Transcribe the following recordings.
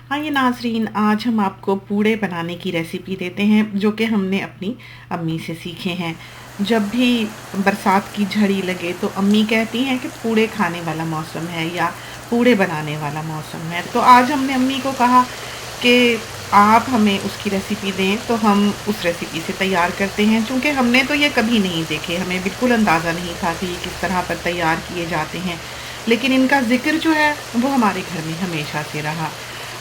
हाँ ये नाज़रीन, आज हम आपको पूड़े बनाने की रेसिपी देते हैं जो कि हमने अपनी अम्मी से सीखे हैं। जब भी बरसात की झड़ी लगे तो अम्मी कहती हैं कि पूड़े खाने वाला मौसम है या पूड़े बनाने वाला मौसम है। तो आज हमने अम्मी को कहा कि आप हमें उसकी रेसिपी दें, तो हम उस रेसिपी से तैयार करते हैं। चूँकि हमने तो ये कभी नहीं देखे, हमें बिल्कुल अंदाज़ा नहीं था कि ये किस तरह पर तैयार किए जाते हैं, लेकिन इनका ज़िक्र जो है वो हमारे घर में हमेशा से रहा।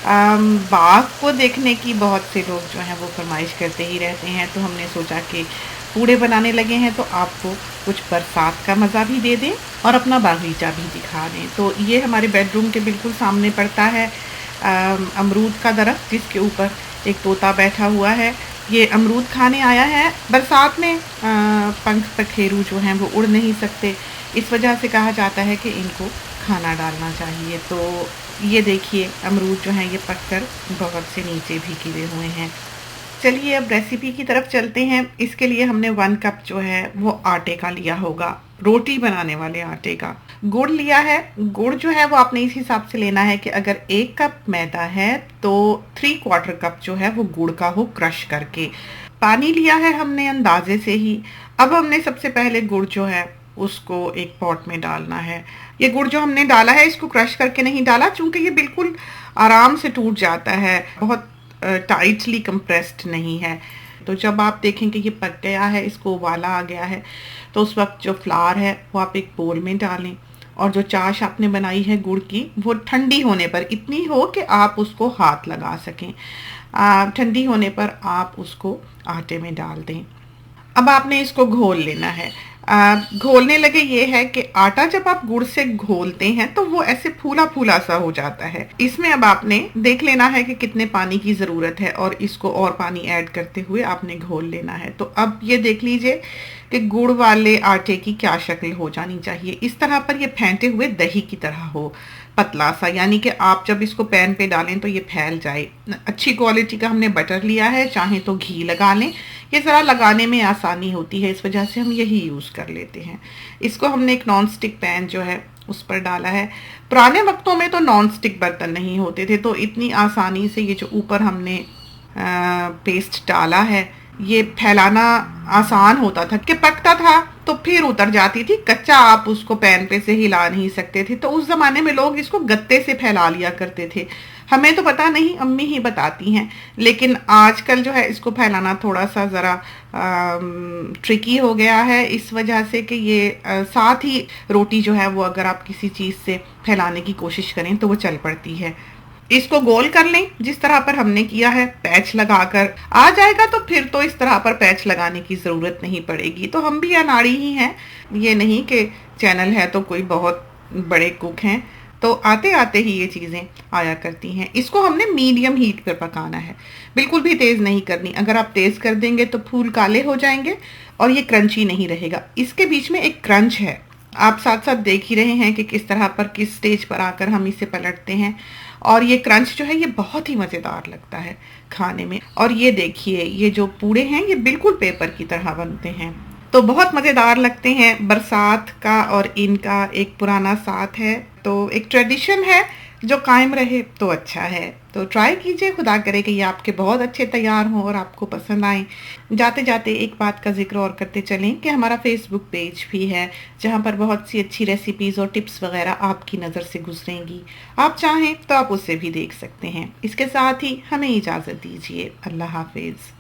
बाग को देखने की बहुत से लोग जो हैं वो फरमाइश करते ही रहते हैं, तो हमने सोचा कि पूड़े बनाने लगे हैं तो आपको कुछ बरसात का मज़ा भी दे दें और अपना बागीचा भी दिखा दें। तो ये हमारे बेडरूम के बिल्कुल सामने पड़ता है अमरूद का दरख्त, जिसके ऊपर एक तोता बैठा हुआ है। ये अमरूद खाने आया है। बरसात में पंख पखेरू जो हैं वो उड़ नहीं सकते, इस वजह से कहा जाता है कि इनको खाना डालना चाहिए। तो ये देखिए अमरूद जो हैं ये पककर बहुत से नीचे भी गिरे हुए हैं। चलिए अब रेसिपी की तरफ चलते हैं। इसके लिए हमने 1 कप जो है वो आटे का लिया होगा, रोटी बनाने वाले आटे का। गुड़ लिया है। गुड़ जो है वो आपने इस हिसाब से लेना है कि अगर 1 कप मैदा है तो 3/4 कप जो है वो गुड़ का हो, क्रश करके। पानी लिया है हमने अंदाजे से ही। अब हमने सबसे पहले गुड़ जो है उसको एक पॉट में डालना है। ये गुड़ जो हमने डाला है इसको क्रश करके नहीं डाला, चूंकि ये बिल्कुल आराम से टूट जाता है, बहुत टाइटली कंप्रेस्ड नहीं है। तो जब आप देखें कि ये पक गया है, इसको उबाला आ गया है, तो उस वक्त जो फ्लावर है वो आप एक बोल में डालें और जो चाश आपने बनाई है गुड़ की वो ठंडी होने पर, इतनी हो कि आप उसको हाथ लगा सकें, ठंडी होने पर आप उसको आटे में डाल दें। अब आपने इसको घोल लेना है। घोलने लगे ये है कि आटा जब आप गुड़ से घोलते हैं तो वो ऐसे फूला फूला सा हो जाता है। इसमें अब आपने देख लेना है कि कितने पानी की ज़रूरत है और इसको और पानी ऐड करते हुए आपने घोल लेना है। तो अब ये देख लीजिए कि गुड़ वाले आटे की क्या शक्ल हो जानी चाहिए। इस तरह पर ये फेंटे हुए दही की तरह हो, पतला सा, यानी कि आप जब इसको पैन पे डालें तो ये फैल जाए। अच्छी क्वालिटी का हमने बटर लिया है, चाहे तो घी लगा लें, ये ज़रा लगाने में आसानी होती है, इस वजह से हम यही यूज़ कर लेते हैं। इसको हमने एक नॉन स्टिक पैन जो है उस पर डाला है। पुराने वक्तों में तो नॉन स्टिक बर्तन नहीं होते थे, तो इतनी आसानी से ये जो ऊपर हमने पेस्ट डाला है ये फैलाना आसान होता था कि पकता था तो फिर उतर जाती थी, कच्चा आप उसको पैन पे से हिला नहीं सकते थे। तो उस ज़माने में लोग इसको गत्ते से फैला लिया करते थे। हमें तो पता नहीं, अम्मी ही बताती हैं। लेकिन आजकल जो है इसको फैलाना थोड़ा सा ज़रा ट्रिकी हो गया है, इस वजह से कि ये साथ ही रोटी जो है वो अगर आप किसी चीज़ से फैलाने की कोशिश करें तो वो चल पड़ती है। इसको गोल कर लें जिस तरह पर हमने किया है, पैच लगाकर आ जाएगा तो फिर तो इस तरह पर पैच लगाने की ज़रूरत नहीं पड़ेगी। तो हम भी अनाड़ी ही हैं, ये नहीं कि चैनल है तो कोई बहुत बड़े कुक हैं, तो आते आते ही ये चीज़ें आया करती हैं। इसको हमने मीडियम हीट पर पकाना है, बिल्कुल भी तेज़ नहीं करनी। अगर आप तेज़ कर देंगे तो फूल काले हो जाएंगे और ये क्रंची नहीं रहेगा। इसके बीच में एक क्रंच है, आप साथ साथ देख ही रहे हैं कि किस तरह पर, किस स्टेज पर आकर हम इसे पलटते हैं। और ये क्रंच जो है ये बहुत ही मज़ेदार लगता है खाने में। और ये देखिए ये जो पूड़े हैं ये बिल्कुल पेपर की तरह बनते हैं, तो बहुत मज़ेदार लगते हैं। बरसात का और इनका एक पुराना साथ है, तो एक ट्रेडिशन है जो कायम रहे तो अच्छा है। तो ट्राई कीजिए, खुदा करे कि ये आपके बहुत अच्छे तैयार हों और आपको पसंद आएँ। जाते जाते एक बात का जिक्र और करते चलें कि हमारा फेसबुक पेज भी है जहाँ पर बहुत सी अच्छी रेसिपीज़ और टिप्स वगैरह आपकी नज़र से गुजरेंगी। आप चाहें तो आप उसे भी देख सकते हैं। इसके साथ ही हमें इजाज़त दीजिए। अल्लाह हाफिज़।